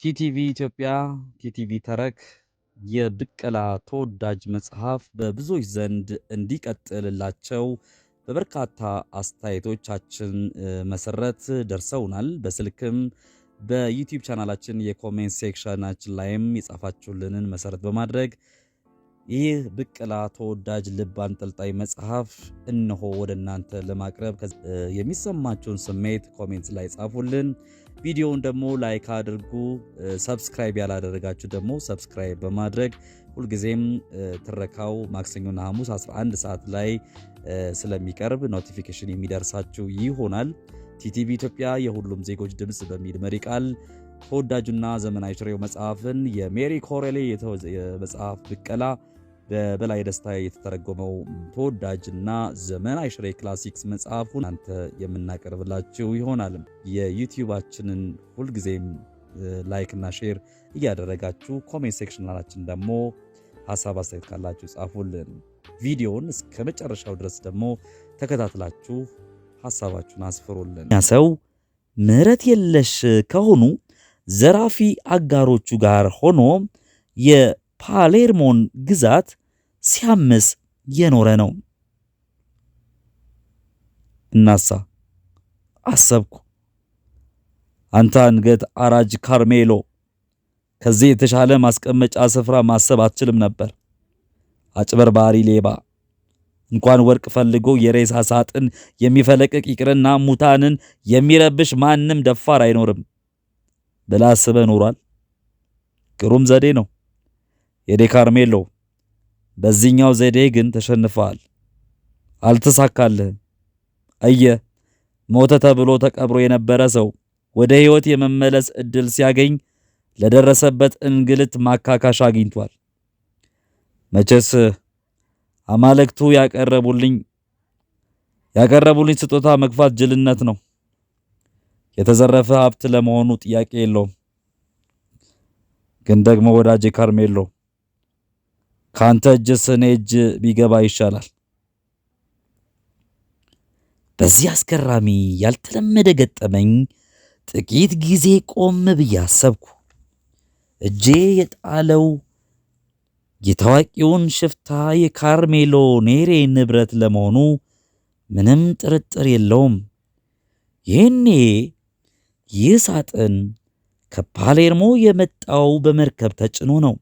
ቲቲቪ ኢትዮጵያ ቲቲቪ ተረክ የብቀላ ተወዳጅ መጽሐፍ በብዙዎች ዘንድ እንዲቀጥልላቸው በበርካታ አስተያየቶቻችን መሰረት ደርሰውናል። በስልክም በዩቲዩብ ቻናላችን የኮሜንት ሴክሽናችን ላይም የጻፋችሁልንን መሰረት በማድረግ ይህ ብቀላ ተወዳጅ ልብ አንጠልጣይ መጽሐፍ እነሆ ወደ እናንተ ለማቅረብ የሚሰማችሁን ስሜት ኮሜንት ላይ ጻፉልን። ቪዲዮውን ደግሞ ላይክ አድርጉ። ሰብስክራይብ ያላደረጋችሁ ደግሞ ሰብስክራይብ በማድረግ ሁልጊዜም ትረካው ማክሰኞና ሐሙስ 11 ሰዓት ላይ ስለሚቀርብ ኖቲፊኬሽን የሚደርሳችሁ ይሆናል። ቲቲቪ ኢትዮጵያ የሁሉም ዜጎች ድምጽ በሚል መሪ ቃል ተወዳጁና ዘመናዊ ሽሬው መጽሐፍን የሜሪ ኮሬሌ የመጽሐፍ ብቀላ በበላይ ደስታ የተተረጎመው ተወዳጅና ዘመናዊ ሽሬ ክላሲክስ መጽሐፉን አንተ የምናቀርብላችሁ ይሆናል። የዩቲዩባችንን ሁልጊዜም ላይክ እና ሼር እያደረጋችሁ ኮሜንት ሴክሽናላችን ደግሞ ሐሳብ አስተያየት ካላችሁ ጻፉልን። ቪዲዮውን እስከ መጨረሻው ድረስ ደግሞ ተከታትላችሁ ሐሳባችሁን አስፍሩልን። ያ ሰው ምህረት የለሽ ከሆኑ ዘራፊ አጋሮቹ ጋር ሆኖ የፓሌርሞን ግዛት ሲያምስ የኖረ ነው። እናሳ አሰብኩ፣ አንተ አንገት አራጅ ካርሜሎ፣ ከዚህ የተሻለ ማስቀመጫ ስፍራ ማሰብ አትችልም ነበር። አጭበርባሪ ሌባ፣ እንኳን ወርቅ ፈልጎ የሬሳ ሳጥን የሚፈለቅቅ ይቅርና ሙታንን የሚረብሽ ማንም ደፋር አይኖርም ብላ አስበህ ኖሯል። ግሩም ዘዴ ነው የዴ ካርሜሎ። በዚህኛው ዘዴ ግን ተሸንፈዋል፣ አልተሳካልህም። አየህ፣ ሞተ ተብሎ ተቀብሮ የነበረ ሰው ወደ ሕይወት የመመለስ ዕድል ሲያገኝ ለደረሰበት እንግልት ማካካሻ አግኝቷል። መቼስ አማልክቱ ያቀረቡልኝ ስጦታ መግፋት ጅልነት ነው። የተዘረፈ ሀብት ለመሆኑ ጥያቄ የለውም። ግን ደግሞ ወዳጄ ካርሜሎ፣ ካንተ እጅስ እኔ እጅ ቢገባ ይሻላል። በዚህ አስገራሚ ያልተለመደ ገጠመኝ ጥቂት ጊዜ ቆም ብዬ አሰብኩ። እጄ የጣለው የታዋቂውን ሽፍታ የካርሜሎ ኔሬ ንብረት ለመሆኑ ምንም ጥርጥር የለውም። ይህኔ ይህ ሳጥን ከፓሌርሞ የመጣው በመርከብ ተጭኖ ነው።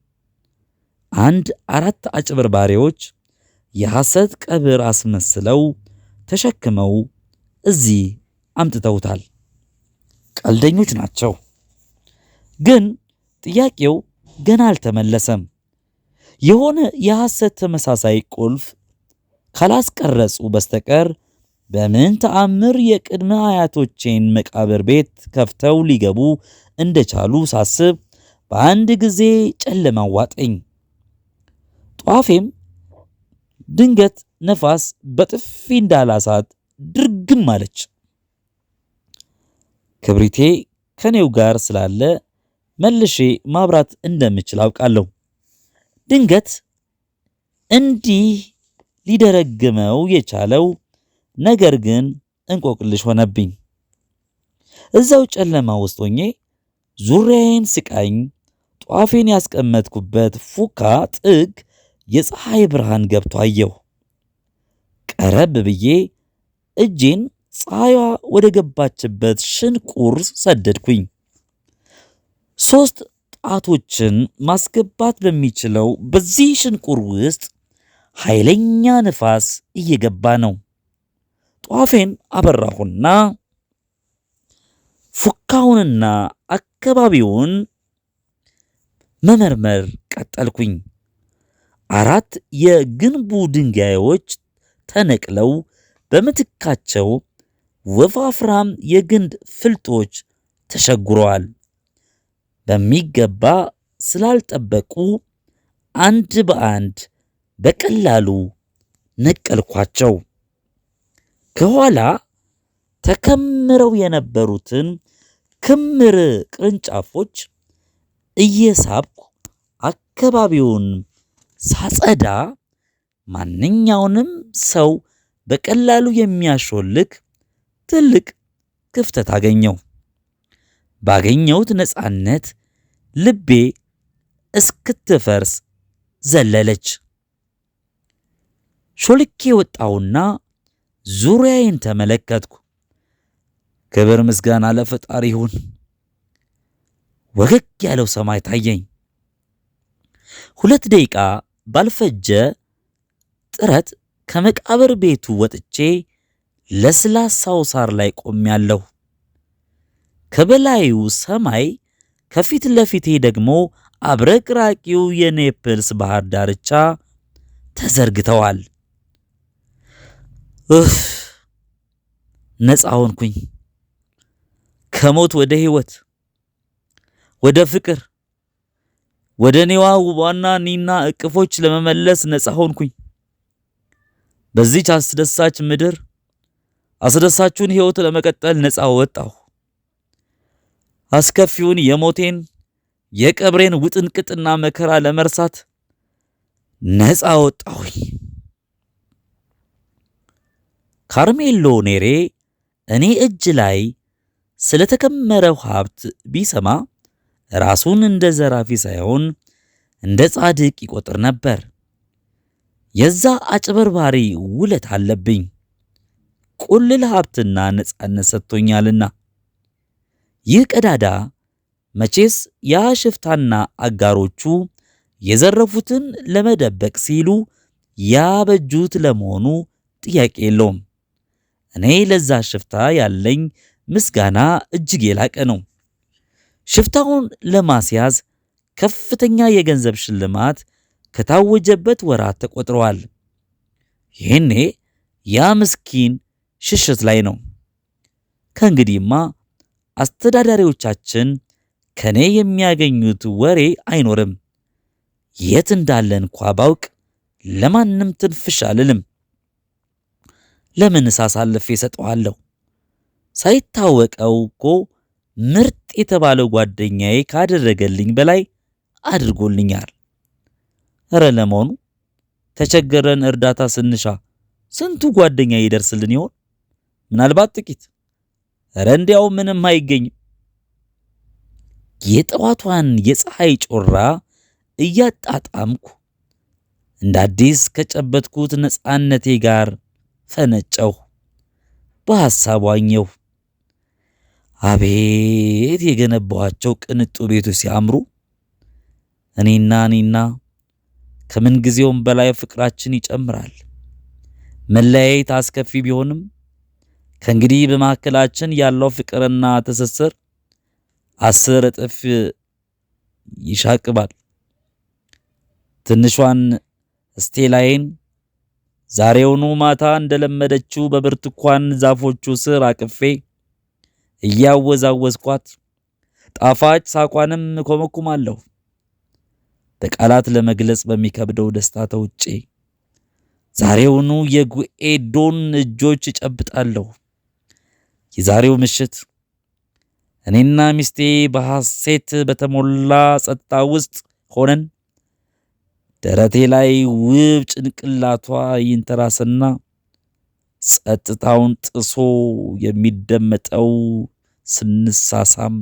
4 አጭበርባሪዎች የሐሰት ቀብር አስመስለው ተሸክመው እዚህ አምጥተውታል። ቀልደኞች ናቸው። ግን ጥያቄው ገና አልተመለሰም። የሆነ የሐሰት ተመሳሳይ ቁልፍ ካላስቀረጹ በስተቀር በምን ተአምር የቅድመ አያቶቼን መቃብር ቤት ከፍተው ሊገቡ እንደቻሉ ሳስብ በአንድ ጊዜ ጨለማ ዋጠኝ። ጧፌም ድንገት ነፋስ በጥፊ እንዳላሳት ድርግም አለች። ክብሪቴ ከኔው ጋር ስላለ መልሼ ማብራት እንደምችል አውቃለሁ። ድንገት እንዲህ ሊደረግመው የቻለው ነገር ግን እንቆቅልሽ ሆነብኝ። እዛው ጨለማ ውስጥ ሆኜ ዙሪያዬን ስቃኝ ጧፌን ያስቀመጥኩበት ፉካ ጥግ የፀሐይ ብርሃን ገብቶ አየሁ። ቀረብ ብዬ እጄን ፀሐይዋ ወደ ገባችበት ሽንቁር ሰደድኩኝ። 3 ጣቶችን ማስገባት በሚችለው በዚህ ሽንቁር ውስጥ ኃይለኛ ንፋስ እየገባ ነው። ጧፌን አበራሁና ፉካውንና አካባቢውን መመርመር ቀጠልኩኝ። 4 የግንቡ ድንጋዮች ተነቅለው በምትካቸው ወፋፍራም የግንድ ፍልጦች ተሸጉረዋል። በሚገባ ስላልጠበቁ አንድ በአንድ በቀላሉ ነቀልኳቸው። ከኋላ ተከምረው የነበሩትን ክምር ቅርንጫፎች እየሳብኩ አካባቢውን ሳጸዳ ማንኛውንም ሰው በቀላሉ የሚያሾልክ ትልቅ ክፍተት አገኘው። ባገኘሁት ነፃነት ልቤ እስክትፈርስ ዘለለች። ሾልኬ ወጣውና ዙሪያዬን ተመለከትኩ። ክብር ምስጋና ለፈጣሪ ይሁን። ወገግ ያለው ሰማይ ታየኝ። 2 ደቂቃ ባልፈጀ ጥረት ከመቃብር ቤቱ ወጥቼ ለስላሳው ሳር ላይ ቆሜያለሁ። ከበላዩ ሰማይ፣ ከፊት ለፊቴ ደግሞ አብረቅራቂው የኔፕልስ ባህር ዳርቻ ተዘርግተዋል። ነፃ ሆንኩኝ። ከሞት ወደ ሕይወት፣ ወደ ፍቅር፣ ወደ ኔዋ ውቧና ኒና እቅፎች ለመመለስ ነፃ ሆንኩኝ። በዚች አስደሳች ምድር አስደሳቹን ሕይወት ለመቀጠል ነፃ ወጣሁ። አስከፊውን የሞቴን የቀብሬን ውጥንቅጥና መከራ ለመርሳት ነፃ ወጣሁኝ። ካርሜሎ ኔሬ እኔ እጅ ላይ ስለተከመረው ሀብት ቢሰማ ራሱን እንደ ዘራፊ ሳይሆን እንደ ጻድቅ ይቆጥር ነበር። የዛ አጭበርባሪ ውለት አለብኝ። ቁልል ሀብትና ነፃነት ሰጥቶኛልና። ይህ ቀዳዳ መቼስ ያ ሽፍታና አጋሮቹ የዘረፉትን ለመደበቅ ሲሉ ያበጁት ለመሆኑ ጥያቄ የለውም። እኔ ለዛ ሽፍታ ያለኝ ምስጋና እጅግ የላቀ ነው። ሽፍታውን ለማስያዝ ከፍተኛ የገንዘብ ሽልማት ከታወጀበት ወራት ተቆጥረዋል። ይህኔ ያ ምስኪን ሽሽት ላይ ነው። ከእንግዲህማ አስተዳዳሪዎቻችን ከኔ የሚያገኙት ወሬ አይኖርም። የት እንዳለ እንኳ ባውቅ ለማንም ትንፍሽ አልልም። ለምን አሳልፌ እሰጠዋለሁ? ሳይታወቀው እኮ ምርጥ የተባለው ጓደኛዬ ካደረገልኝ በላይ አድርጎልኛል። እረ ለመሆኑ ተቸገረን እርዳታ ስንሻ ስንቱ ጓደኛ ይደርስልን ይሆን? ምናልባት ጥቂት፣ እረ እንዲያው ምንም አይገኝም። የጠዋቷን የፀሐይ ጮራ እያጣጣምኩ እንደ አዲስ ከጨበጥኩት ነፃነቴ ጋር ፈነጨሁ። በሐሳብ ዋኘሁ። አቤት የገነባኋቸው ቅንጡ ቤቶች ሲያምሩ! እኔና ከምን ጊዜውም በላይ ፍቅራችን ይጨምራል። መለያየት አስከፊ ቢሆንም ከእንግዲህ በመካከላችን ያለው ፍቅርና ትስስር 10 እጥፍ ይሻቅባል። ትንሿን ስቴላዬን ዛሬውኑ ማታ እንደለመደችው በብርቱካን ዛፎቹ ስር አቅፌ እያወዛወዝኳት ጣፋጭ ሳቋንም ኮመኩማለሁ። በቃላት ለመግለጽ በሚከብደው ደስታ ተውጬ ዛሬውኑ የጉኤዶን እጆች እጨብጣለሁ። የዛሬው ምሽት እኔና ሚስቴ በሐሴት በተሞላ ጸጥታ ውስጥ ሆነን ደረቴ ላይ ውብ ጭንቅላቷ ይንተራስና ጸጥታውን ጥሶ የሚደመጠው ስንሳሳም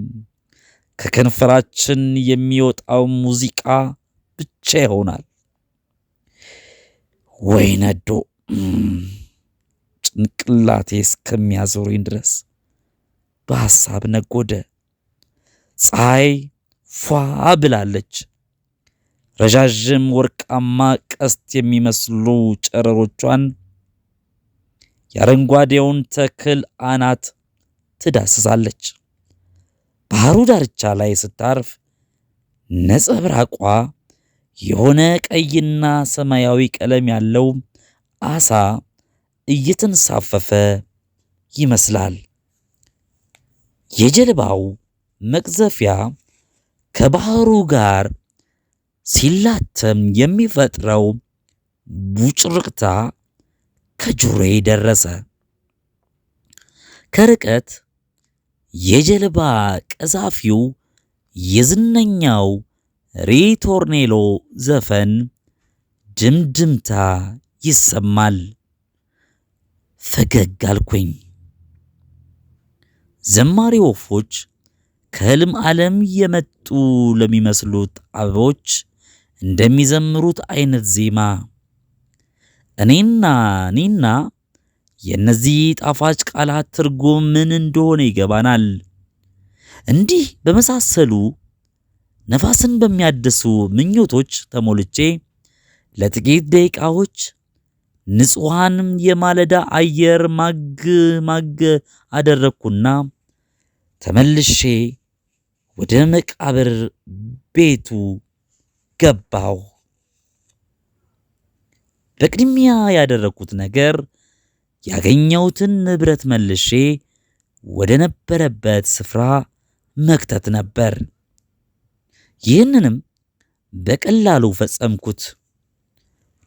ከከንፈራችን የሚወጣው ሙዚቃ ብቻ ይሆናል። ወይ ነዶ! ጭንቅላቴ እስከሚያዞረኝ ድረስ በሐሳብ ነጎደ። ፀሐይ ፏ ብላለች። ረዣዥም ወርቃማ ቀስት የሚመስሉ ጨረሮቿን የአረንጓዴውን ተክል አናት ትዳስሳለች። ባህሩ ዳርቻ ላይ ስታርፍ ነጸብራቋ የሆነ ቀይና ሰማያዊ ቀለም ያለው አሳ እየተንሳፈፈ ይመስላል። የጀልባው መቅዘፊያ ከባህሩ ጋር ሲላተም የሚፈጥረው ቡጭርቅታ ከጆሮዬ ደረሰ። ከርቀት የጀልባ ቀዛፊው የዝነኛው ሪቶርኔሎ ዘፈን ድምድምታ ይሰማል። ፈገግ አልኩኝ። ዘማሪ ወፎች ከህልም ዓለም የመጡ ለሚመስሉት አበቦች እንደሚዘምሩት አይነት ዜማ እኔና የእነዚህ ጣፋጭ ቃላት ትርጉም ምን እንደሆነ ይገባናል። እንዲህ በመሳሰሉ ነፋስን በሚያድሱ ምኞቶች ተሞልቼ ለጥቂት ደቂቃዎች ንጹሃንም የማለዳ አየር ማግ አደረግኩና ተመልሼ ወደ መቃብር ቤቱ ገባሁ። በቅድሚያ ያደረኩት ነገር ያገኘሁትን ንብረት መልሼ ወደ ነበረበት ስፍራ መክተት ነበር። ይህንንም በቀላሉ ፈጸምኩት።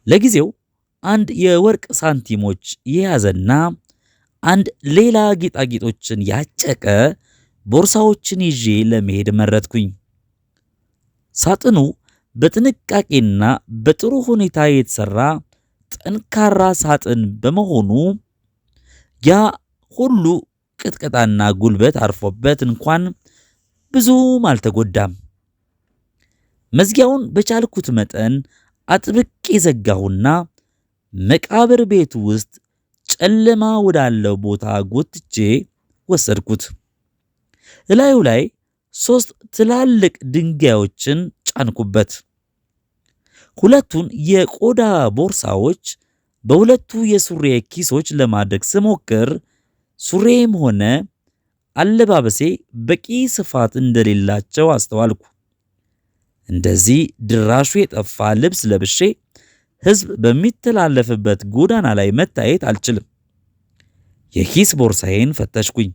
ለጊዜው አንድ የወርቅ ሳንቲሞች የያዘና አንድ ሌላ ጌጣጌጦችን ያጨቀ ቦርሳዎችን ይዤ ለመሄድ መረጥኩኝ። ሳጥኑ በጥንቃቄና በጥሩ ሁኔታ የተሰራ ጠንካራ ሳጥን በመሆኑ ያ ሁሉ ቅጥቀጣና ጉልበት አርፎበት እንኳን ብዙም አልተጎዳም። መዝጊያውን በቻልኩት መጠን አጥብቄ ዘጋሁና መቃብር ቤቱ ውስጥ ጨለማ ወዳለው ቦታ ጎትቼ ወሰድኩት። እላዩ ላይ 3 ትላልቅ ድንጋዮችን ጫንኩበት። ሁለቱን የቆዳ ቦርሳዎች በሁለቱ የሱሬ ኪሶች ለማድረግ ስሞክር ሱሬም ሆነ አለባበሴ በቂ ስፋት እንደሌላቸው አስተዋልኩ። እንደዚህ ድራሹ የጠፋ ልብስ ለብሼ ሕዝብ በሚተላለፍበት ጎዳና ላይ መታየት አልችልም። የኪስ ቦርሳዬን ፈተሽኩኝ።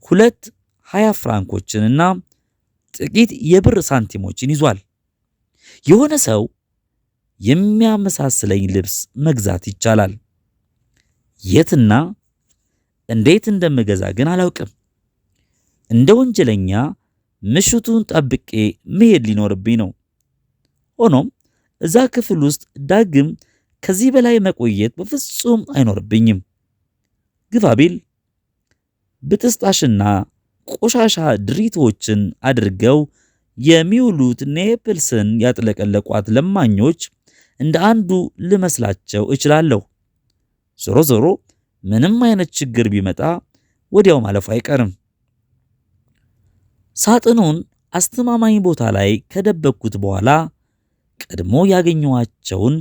2 20 ፍራንኮችንና ጥቂት የብር ሳንቲሞችን ይዟል። የሆነ ሰው የሚያመሳስለኝ ልብስ መግዛት ይቻላል። የትና እንዴት እንደምገዛ ግን አላውቅም። እንደ ወንጀለኛ ምሽቱን ጠብቄ መሄድ ሊኖርብኝ ነው። ሆኖም እዛ ክፍል ውስጥ ዳግም ከዚህ በላይ መቆየት በፍጹም አይኖርብኝም። ግፋቢል ብጥስጣሽና ቆሻሻ ድሪቶችን አድርገው የሚውሉት ኔፕልስን ያጥለቀለቋት ለማኞች እንደ አንዱ ልመስላቸው እችላለሁ። ዞሮ ዞሮ ምንም አይነት ችግር ቢመጣ ወዲያው ማለፉ አይቀርም። ሳጥኑን አስተማማኝ ቦታ ላይ ከደበቅኩት በኋላ ቀድሞ ያገኘኋቸውን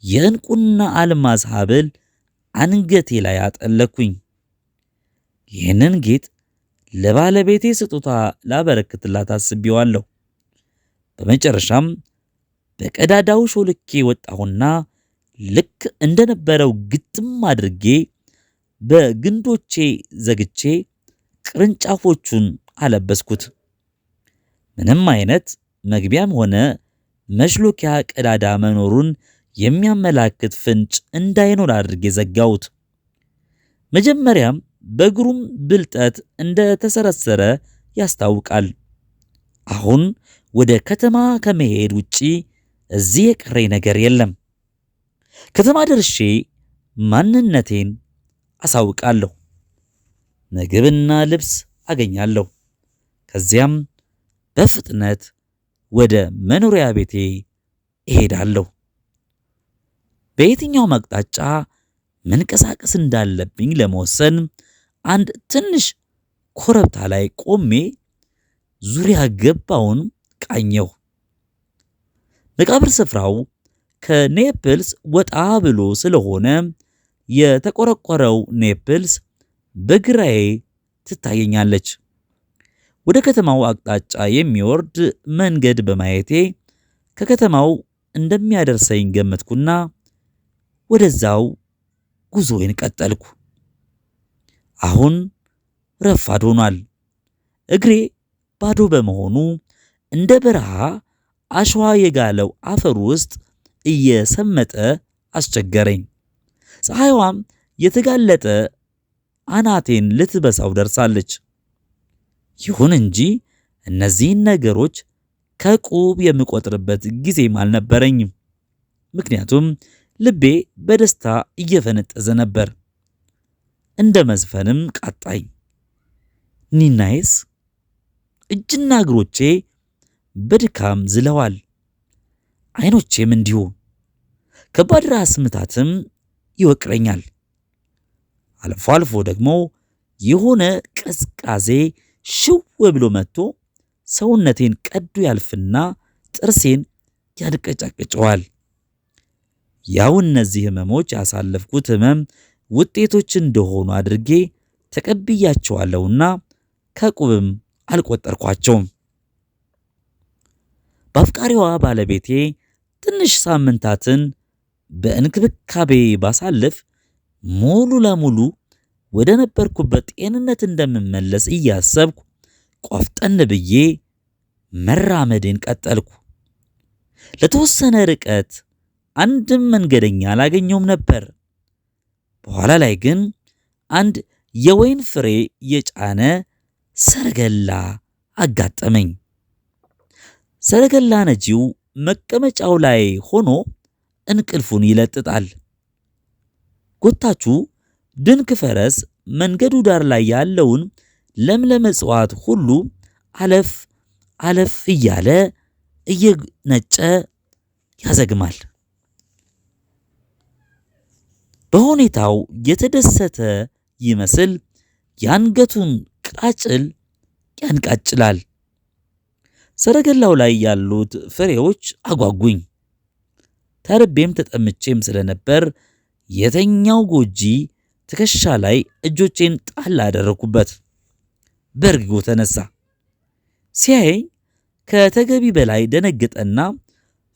የዕንቁና አልማዝ ሐብል አንገቴ ላይ አጠለኩኝ። ይህንን ጌጥ ለባለቤቴ ስጦታ ላበረክትላት አስቤዋለሁ። በመጨረሻም በቀዳዳው ሾልኬ ወጣሁና ልክ እንደነበረው ግጥም አድርጌ በግንዶቼ ዘግቼ ቅርንጫፎቹን አለበስኩት። ምንም አይነት መግቢያም ሆነ መሽሎኪያ ቀዳዳ መኖሩን የሚያመላክት ፍንጭ እንዳይኖር አድርጌ ዘጋሁት። መጀመሪያም በግሩም ብልጠት እንደተሰረሰረ ያስታውቃል። አሁን ወደ ከተማ ከመሄድ ውጪ እዚህ የቀረኝ ነገር የለም። ከተማ ደርሼ ማንነቴን አሳውቃለሁ። ምግብና ልብስ አገኛለሁ። ከዚያም በፍጥነት ወደ መኖሪያ ቤቴ እሄዳለሁ። በየትኛው አቅጣጫ መንቀሳቀስ እንዳለብኝ ለመወሰን አንድ ትንሽ ኮረብታ ላይ ቆሜ ዙሪያ ገባውን ቃኘሁ። መቃብር ስፍራው ከኔፕልስ ወጣ ብሎ ስለሆነ የተቆረቆረው ኔፕልስ በግራዬ ትታየኛለች። ወደ ከተማው አቅጣጫ የሚወርድ መንገድ በማየቴ ከከተማው እንደሚያደርሰኝ ገመትኩና ወደዛው ጉዞዬን ቀጠልኩ። አሁን ረፋድ ሆኗል። እግሬ ባዶ በመሆኑ እንደ በረሃ አሸዋ የጋለው አፈር ውስጥ እየሰመጠ አስቸገረኝ። ፀሐይዋም የተጋለጠ አናቴን ልትበሳው ደርሳለች። ይሁን እንጂ እነዚህን ነገሮች ከቁብ የምቆጥርበት ጊዜም አልነበረኝም። ምክንያቱም ልቤ በደስታ እየፈነጠዘ ነበር። እንደ መዝፈንም ቃጣኝ። ኒናዬስ እጅና እግሮቼ በድካም ዝለዋል። ዓይኖቼም እንዲሁ። ከባድ ራስ ምታትም ይወቅረኛል። አልፎ አልፎ ደግሞ የሆነ ቅዝቃዜ ሽው ብሎ መጥቶ ሰውነቴን ቀዶ ያልፍና ጥርሴን ያንቀጫቅጨዋል። ያው እነዚህ ህመሞች ያሳለፍኩት ህመም ውጤቶች እንደሆኑ አድርጌ ተቀብያቸዋለሁና ከቁብም አልቆጠርኳቸውም። በአፍቃሪዋ ባለቤቴ ትንሽ ሳምንታትን በእንክብካቤ ባሳልፍ ሙሉ ለሙሉ ወደ ነበርኩበት ጤንነት እንደምመለስ እያሰብኩ ቆፍጠን ብዬ መራመዴን ቀጠልኩ። ለተወሰነ ርቀት አንድም መንገደኛ አላገኘውም ነበር። በኋላ ላይ ግን አንድ የወይን ፍሬ የጫነ ሰረገላ አጋጠመኝ። ሰረገላ ነጂው መቀመጫው ላይ ሆኖ እንቅልፉን ይለጥጣል። ጎታቹ ድንክ ፈረስ መንገዱ ዳር ላይ ያለውን ለምለም እጽዋት ሁሉ አለፍ አለፍ እያለ እየነጨ ያዘግማል። በሁኔታው የተደሰተ ይመስል የአንገቱን ቃጭል ያንቃጭላል። ሰረገላው ላይ ያሉት ፍሬዎች አጓጉኝ። ተርቤም ተጠምቼም ስለነበር የተኛው ጎጂ ትከሻ ላይ እጆቼን ጣል አደረኩበት። በርግጎ ተነሳ። ሲያየኝ ከተገቢ በላይ ደነገጠና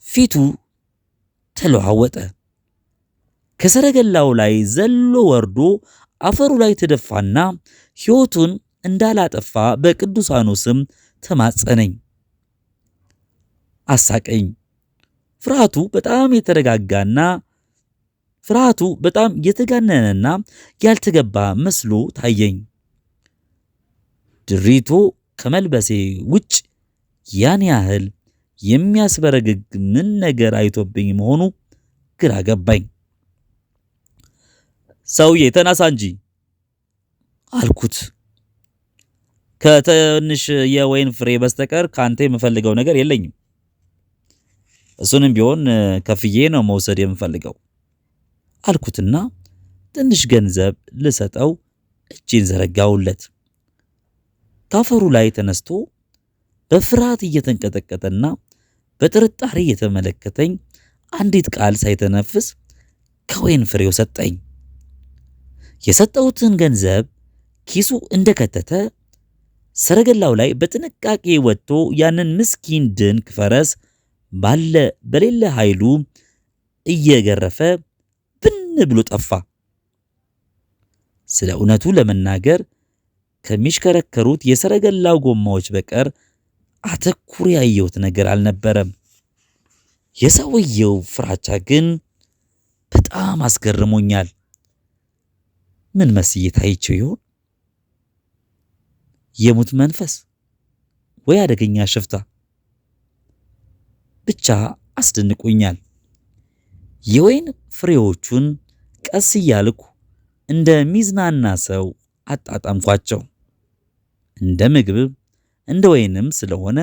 ፊቱ ተለዋወጠ። ከሰረገላው ላይ ዘሎ ወርዶ አፈሩ ላይ ተደፋና ሕይወቱን እንዳላጠፋ በቅዱሳኑ ስም ተማጸነኝ። አሳቀኝ። ፍርሃቱ በጣም የተጋነነና ያልተገባ መስሎ ታየኝ። ድሪቶ ከመልበሴ ውጭ ያን ያህል የሚያስበረግግ ምን ነገር አይቶብኝ መሆኑ ግራ ገባኝ። ሰውዬ ተነሳ እንጂ አልኩት። ከትንሽ የወይን ፍሬ በስተቀር ካንተ የምፈልገው ነገር የለኝም። እሱንም ቢሆን ከፍዬ ነው መውሰድ የምፈልገው አልኩትና ትንሽ ገንዘብ ልሰጠው እጄን ዘረጋውለት። ካፈሩ ላይ ተነስቶ በፍርሃት እየተንቀጠቀጠና በጥርጣሬ እየተመለከተኝ አንዲት ቃል ሳይተነፍስ ከወይን ፍሬው ሰጠኝ። የሰጠውትን ገንዘብ ኪሱ እንደከተተ ሰረገላው ላይ በጥንቃቄ ወጥቶ ያንን ምስኪን ድንክ ፈረስ በሌለ ኃይሉ እየገረፈ ብን ብሎ ጠፋ። ስለ እውነቱ ለመናገር ከሚሽከረከሩት የሰረገላው ጎማዎች በቀር አተኩር ያየሁት ነገር አልነበረም። የሰውየው ፍራቻ ግን በጣም አስገርሞኛል። ምን መስዬ ታይቼው ይሆን? የሙት መንፈስ ወይ አደገኛ ሽፍታ? ብቻ አስደንቆኛል። የወይን ፍሬዎቹን ቀስ እያልኩ እንደ ሚዝናና ሰው አጣጣምኳቸው። እንደ ምግብ እንደ ወይንም ስለሆነ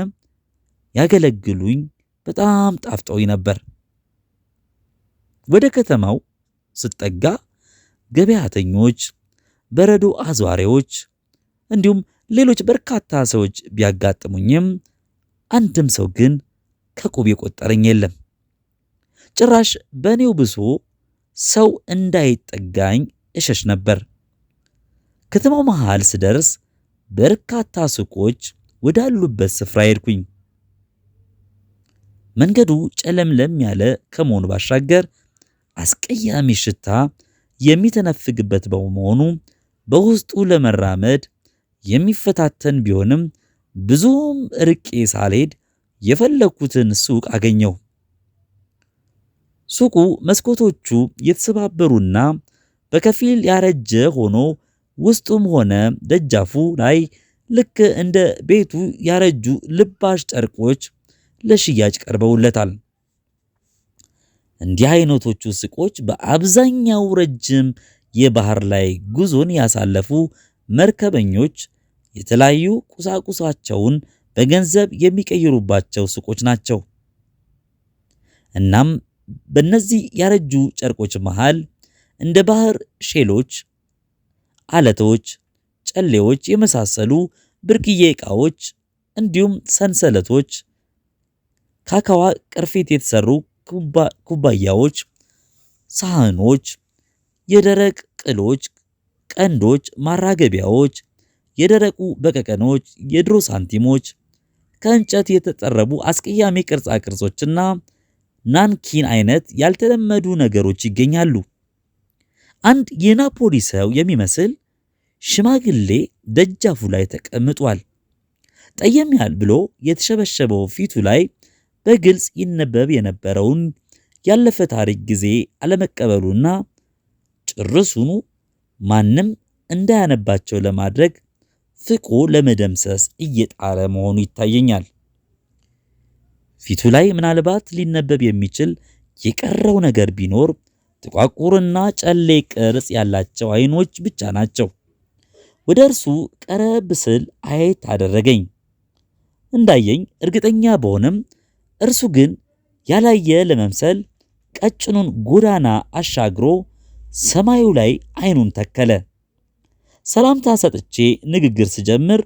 ያገለግሉኝ በጣም ጣፍጠውኝ ነበር። ወደ ከተማው ስጠጋ ገበያተኞች፣ በረዶ አዟሪዎች እንዲሁም ሌሎች በርካታ ሰዎች ቢያጋጥሙኝም አንድም ሰው ግን ከቁብ የቆጠረኝ የለም። ጭራሽ በኔው ብሶ ሰው እንዳይጠጋኝ እሸሽ ነበር። ከተማው መሃል ስደርስ በርካታ ሱቆች ወዳሉበት ስፍራ ሄድኩኝ። መንገዱ ጨለምለም ያለ ከመሆኑ ባሻገር አስቀያሚ ሽታ የሚተነፍግበት በመሆኑ በውስጡ ለመራመድ የሚፈታተን ቢሆንም ብዙም ርቄ ሳልሄድ የፈለኩትን ሱቅ አገኘው። ሱቁ መስኮቶቹ የተሰባበሩና በከፊል ያረጀ ሆኖ ውስጡም ሆነ ደጃፉ ላይ ልክ እንደ ቤቱ ያረጁ ልባሽ ጨርቆች ለሽያጭ ቀርበውለታል። እንዲህ አይነቶቹ ሱቆች በአብዛኛው ረጅም የባህር ላይ ጉዞን ያሳለፉ መርከበኞች የተለያዩ ቁሳቁሳቸውን በገንዘብ የሚቀይሩባቸው ሱቆች ናቸው። እናም በእነዚህ ያረጁ ጨርቆች መሃል እንደ ባህር ሼሎች፣ አለቶች፣ ጨሌዎች የመሳሰሉ ብርቅዬ ዕቃዎች እንዲሁም ሰንሰለቶች፣ ካካዋ ቅርፊት የተሰሩ ኩባያዎች፣ ሳህኖች፣ የደረቅ ቅሎች፣ ቀንዶች፣ ማራገቢያዎች፣ የደረቁ በቀቀኖች፣ የድሮ ሳንቲሞች፣ ከእንጨት የተጠረቡ አስቀያሚ ቅርጻ ቅርጾችና ናንኪን አይነት ያልተለመዱ ነገሮች ይገኛሉ። አንድ የናፖሊ ሰው የሚመስል ሽማግሌ ደጃፉ ላይ ተቀምጧል። ጠየም ያል ብሎ የተሸበሸበው ፊቱ ላይ በግልጽ ይነበብ የነበረውን ያለፈ ታሪክ ጊዜ አለመቀበሉና ጭርሱኑ ማንም እንዳያነባቸው ለማድረግ ፍቆ ለመደምሰስ እየጣረ መሆኑ ይታየኛል። ፊቱ ላይ ምናልባት ሊነበብ የሚችል የቀረው ነገር ቢኖር ጥቋቁርና ጨሌ ቅርጽ ያላቸው አይኖች ብቻ ናቸው። ወደ እርሱ ቀረብ ስል አየት አደረገኝ። እንዳየኝ እርግጠኛ በሆንም እርሱ ግን ያላየ ለመምሰል ቀጭኑን ጎዳና አሻግሮ ሰማዩ ላይ አይኑን ተከለ። ሰላምታ ሰጥቼ ንግግር ስጀምር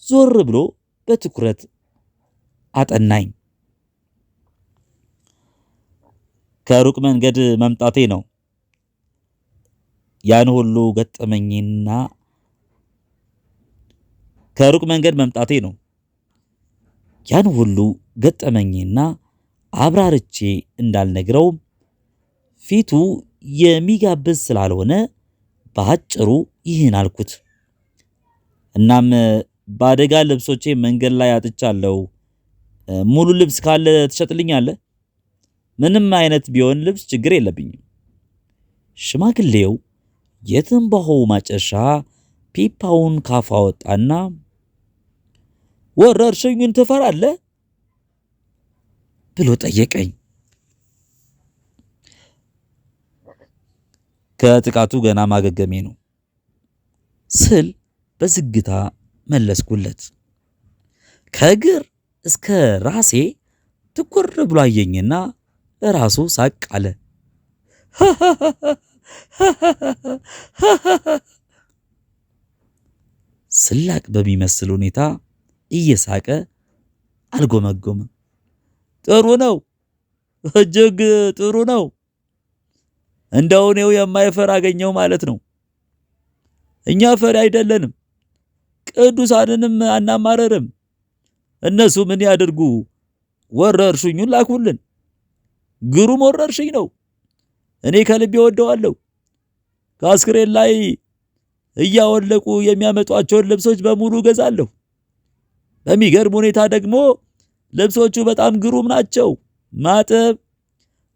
ዞር ብሎ በትኩረት አጠናኝ። ከሩቅ መንገድ መምጣቴ ነው ያን ሁሉ ገጠመኝና ያን ሁሉ ገጠመኝና አብራርቼ እንዳልነግረው ፊቱ የሚጋብዝ ስላልሆነ በአጭሩ ይህን አልኩት። እናም በአደጋ ልብሶቼ መንገድ ላይ አጥቻለሁ። ሙሉ ልብስ ካለ ትሸጥልኛለህ? ምንም አይነት ቢሆን ልብስ ችግር የለብኝም። ሽማግሌው የትንባሆ ማጨሻ ፒፓውን ካፋ ወጣና ወረርሽኙን ትፈራለህ ብሎ ጠየቀኝ። ከጥቃቱ ገና ማገገሜ ነው ስል በዝግታ መለስኩለት። ከእግር እስከ ራሴ ትኩር ብሎ አየኝና ራሱ ሳቅ አለ። ስላቅ በሚመስል ሁኔታ እየሳቀ አልጎመጎመም። ጥሩ ነው፣ እጅግ ጥሩ ነው። እንደው እኔው የማይፈራ አገኘው ማለት ነው። እኛ ፈሪ አይደለንም፣ ቅዱሳንንም አናማረርም። እነሱ ምን ያድርጉ? ወረርሽኙን ላኩልን። ግሩም ወረርሽኝ ነው። እኔ ከልቤ ወደዋለሁ። ከአስክሬን ላይ እያወለቁ የሚያመጧቸውን ልብሶች በሙሉ ገዛለሁ። በሚገርም ሁኔታ ደግሞ ልብሶቹ በጣም ግሩም ናቸው። ማጠብ፣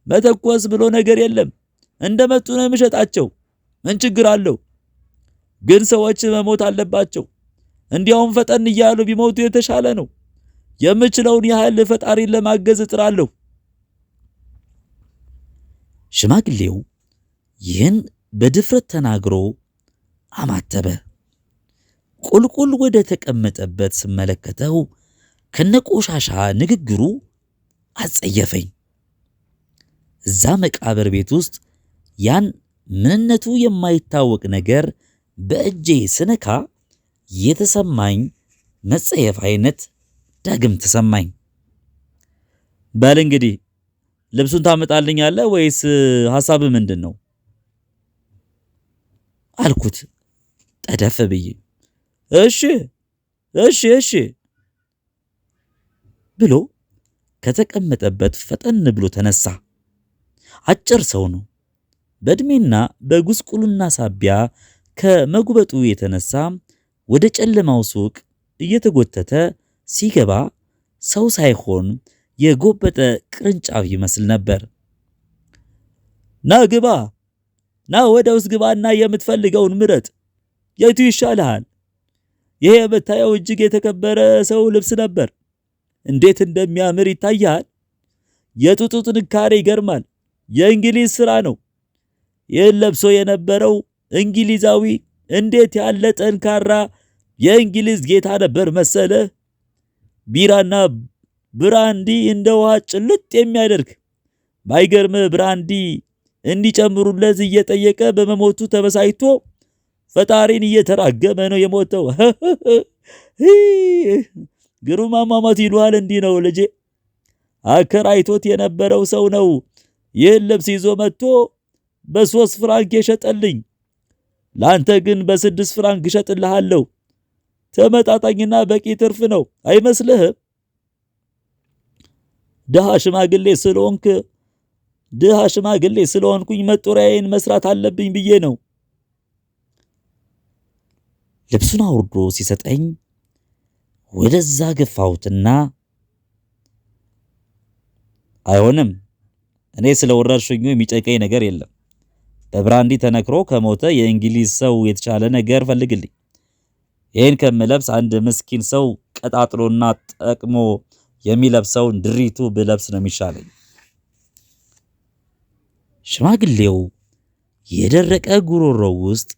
መተኮስ ብሎ ነገር የለም። እንደመጡ ነው የምሸጣቸው። ምን ችግር አለው? ግን ሰዎች መሞት አለባቸው። እንዲያውም ፈጠን እያሉ ቢሞቱ የተሻለ ነው። የምችለውን ያህል ፈጣሪን ለማገዝ እጥራለሁ። ሽማግሌው ይህን በድፍረት ተናግሮ አማተበ። ቁልቁል ወደ ተቀመጠበት ስመለከተው ከነቆሻሻ ንግግሩ አጸየፈኝ። እዛ መቃብር ቤት ውስጥ ያን ምንነቱ የማይታወቅ ነገር በእጄ ስነካ የተሰማኝ መጸየፍ አይነት ዳግም ተሰማኝ። በል እንግዲህ ልብሱን ታመጣልኛለህ ወይስ ሐሳብ ምንድን ነው አልኩት ጠደፍ ብዬ። እሺ ብሎ ከተቀመጠበት ፈጠን ብሎ ተነሳ። አጭር ሰው ነው። በእድሜና በጉስቁልና ሳቢያ ከመጉበጡ የተነሳ ወደ ጨለማው ሱቅ እየተጎተተ ሲገባ ሰው ሳይሆን የጎበጠ ቅርንጫፍ ይመስል ነበር። ና ግባ፣ ና ወደ ውስጥ ግባና የምትፈልገውን ምረጥ። የቱ ይሻልሃል? ይሄ የምታየው እጅግ የተከበረ ሰው ልብስ ነበር። እንዴት እንደሚያምር ይታያል። የጡጡ ጥንካሬ ይገርማል። የእንግሊዝ ሥራ ነው። ይህን ለብሶ የነበረው እንግሊዛዊ እንዴት ያለ ጠንካራ የእንግሊዝ ጌታ ነበር መሰለ። ቢራና ብራንዲ እንደ ውሃ ጭልጥ የሚያደርግ ባይገርም ብራንዲ እንዲጨምሩለት እየጠየቀ በመሞቱ ተበሳይቶ ፈጣሪን እየተራገመ ነው የሞተው። ግሩም አሟሟት ይሉሃል። እንዲህ ነው ልጄ። አከራይቶት የነበረው ሰው ነው ይህን ልብስ ይዞ መጥቶ በ3 ፍራንክ የሸጠልኝ። ላንተ ግን በ6 ፍራንክ እሸጥልሃለሁ። ተመጣጣኝና በቂ ትርፍ ነው አይመስልህም? ድሃ ሽማግሌ ስለሆንኩኝ መጦሪያዬን መስራት አለብኝ ብዬ ነው። ልብሱን አውርዶ ሲሰጠኝ ወደዛ ገፋሁትና አይሆንም፣ እኔ ስለ ወረርሽኙ የሚጨቀኝ ነገር የለም። በብራንዲ ተነክሮ ከሞተ የእንግሊዝ ሰው የተሻለ ነገር ፈልግልኝ። ይህን ከምለብስ አንድ ምስኪን ሰው ቀጣጥሎና ጠቅሞ የሚለብሰውን ድሪቱ ብለብስ ነው የሚሻለኝ። ሽማግሌው የደረቀ ጉሮሮው ውስጥ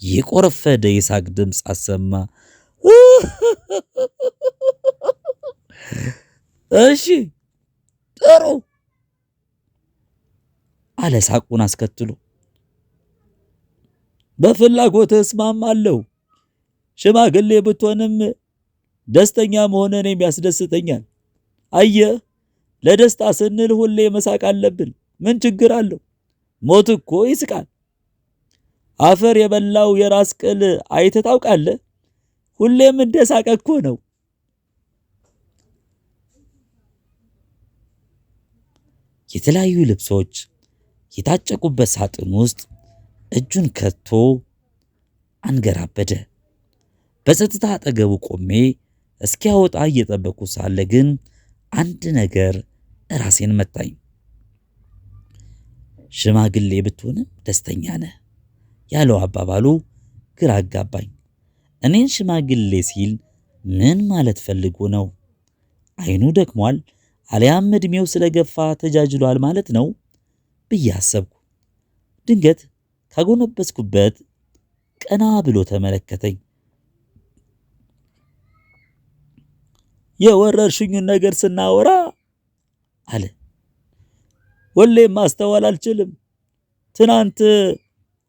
የቆረፈደ የሳቅ ድምፅ አሰማ። እሺ ጥሩ አለ ሳቁን አስከትሎ። በፍላጎትህ እስማማለሁ። ሽማግሌ ብትሆንም ደስተኛ መሆንን የሚያስደስተኛል። አየህ፣ ለደስታ ስንል ሁሌ መሳቅ አለብን። ምን ችግር አለው? ሞት እኮ ይስቃል። አፈር የበላው የራስ ቅል አይተህ ታውቃለህ? ሁሌም እንደሳቀ እኮ ነው። የተለያዩ ልብሶች የታጨቁበት ሳጥን ውስጥ እጁን ከቶ አንገራበደ። በጸጥታ አጠገቡ ቆሜ እስኪያወጣ እየጠበቁ ሳለ ግን አንድ ነገር ራሴን መታኝ። ሽማግሌ ብትሆንም ደስተኛ ነህ ያለው አባባሉ ግራ አጋባኝ። እኔን ሽማግሌ ሲል ምን ማለት ፈልጎ ነው? አይኑ ደክሟል አሊያም እድሜው ስለገፋ ተጃጅሏል ማለት ነው ብዬ አሰብኩ። ድንገት ካጎነበስኩበት ቀና ብሎ ተመለከተኝ። የወረርሽኙን ነገር ስናወራ አለ። ሁሌም ማስተዋል አልችልም። ትናንት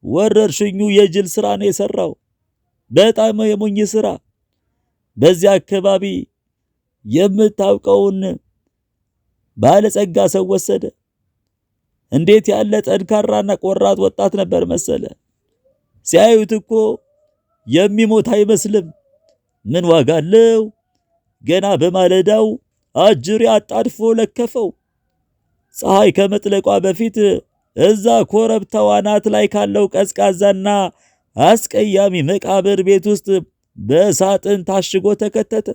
ወረርሽኙ የጅል ስራ ነው የሰራው። በጣም የሞኝ ስራ። በዚያ አካባቢ የምታውቀውን ባለጸጋ ሰው ወሰደ። እንዴት ያለ ጠንካራና ቆራጥ ወጣት ነበር መሰለ። ሲያዩት እኮ የሚሞት አይመስልም። ምን ዋጋ አለው? ገና በማለዳው አጅሬ አጣድፎ ለከፈው። ፀሐይ ከመጥለቋ በፊት እዛ ኮረብታው አናት ላይ ካለው ቀዝቃዛና አስቀያሚ መቃብር ቤት ውስጥ በሳጥን ታሽጎ ተከተተ።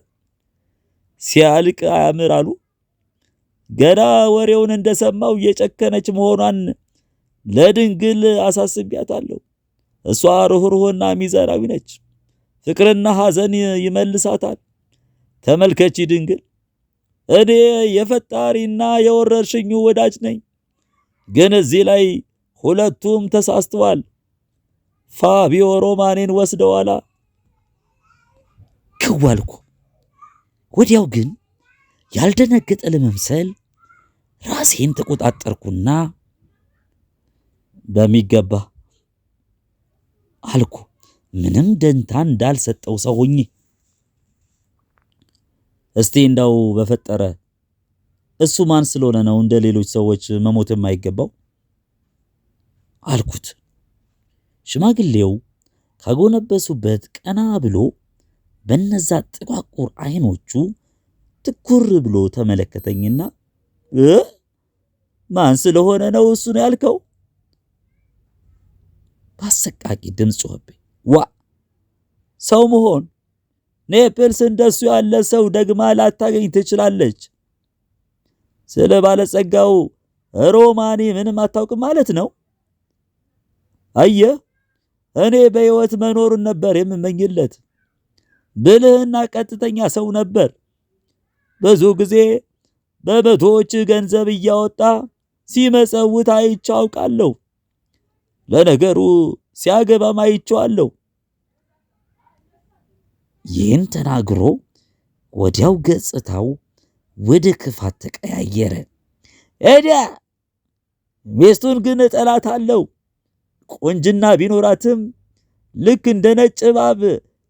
ሲያልቅ አያምር አሉ። ገና ወሬውን እንደሰማው የጨከነች መሆኗን ለድንግል አሳስቢያታለሁ። እሷ ርኅሩህና ሚዛናዊ ነች። ፍቅርና ሐዘን ይመልሳታል። ተመልከቺ ድንግል፣ እኔ የፈጣሪና የወረርሽኙ ወዳጅ ነኝ። ግን እዚህ ላይ ሁለቱም ተሳስተዋል። ፋቢዮ ሮማኔን ወስደዋላ። ክዋልኩ። ወዲያው ግን ያልደነገጠ ለመምሰል ራሴን ተቆጣጠርኩና በሚገባ አልኩ፣ ምንም ደንታ እንዳልሰጠው ሰው ሆኜ። እስቲ እንዳው በፈጠረ እሱ ማን ስለሆነ ነው እንደ ሌሎች ሰዎች መሞት የማይገባው አልኩት። ሽማግሌው ካጎነበሱበት ቀና ብሎ በነዛ ጥቋቁር አይኖቹ ትኩር ብሎ ተመለከተኝና ማን ስለሆነ ነው እሱን ያልከው? በአሰቃቂ ድምፅ ጮኸብኝ። ዋ ሰው መሆን ኔፕልስ እንደሱ ያለ ሰው ደግማ ላታገኝ ትችላለች። ስለ ባለጸጋው ሮማኔ ምንም አታውቅም ማለት ነው? አየህ፣ እኔ በሕይወት መኖሩን ነበር የምመኝለት። ብልህና ቀጥተኛ ሰው ነበር። ብዙ ጊዜ በመቶዎች ገንዘብ እያወጣ ሲመጸውት አይቼው አውቃለሁ። ለነገሩ ሲያገባም አይቼዋለሁ። ይህን ተናግሮ ወዲያው ገጽታው ወደ ክፋት ተቀያየረ። ኤዳ ሚስቱን ግን እጠላታለሁ። ቆንጅና ቢኖራትም ልክ እንደ ነጭ እባብ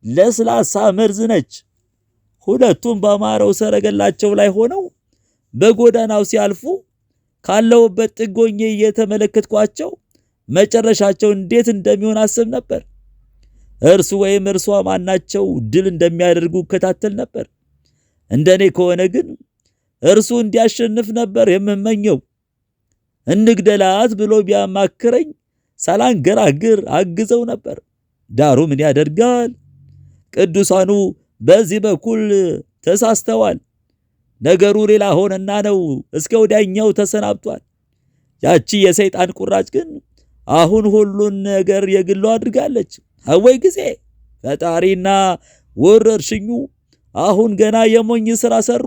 ለስላሳ መርዝ ነች። ሁለቱም ባማረው ሰረገላቸው ላይ ሆነው በጎዳናው ሲያልፉ ካለውበት ጥጎኜ እየተመለከትኳቸው መጨረሻቸው እንዴት እንደሚሆን አስብ ነበር። እርሱ ወይም እርሷ ማናቸው ድል እንደሚያደርጉ እከታተል ነበር። እንደኔ ከሆነ ግን እርሱ እንዲያሸንፍ ነበር የምመኘው። እንግደላት ብሎ ቢያማክረኝ ሳላንገራግር አግዘው ነበር። ዳሩ ምን ያደርጋል፣ ቅዱሳኑ በዚህ በኩል ተሳስተዋል። ነገሩ ሌላ ሆነና ነው እስከ ወዲያኛው ተሰናብቷል። ያቺ የሰይጣን ቁራጭ ግን አሁን ሁሉን ነገር የግሏ አድርጋለች። አወይ ጊዜ! ፈጣሪና ወረርሽኙ አሁን ገና የሞኝ ሥራ ሰሩ።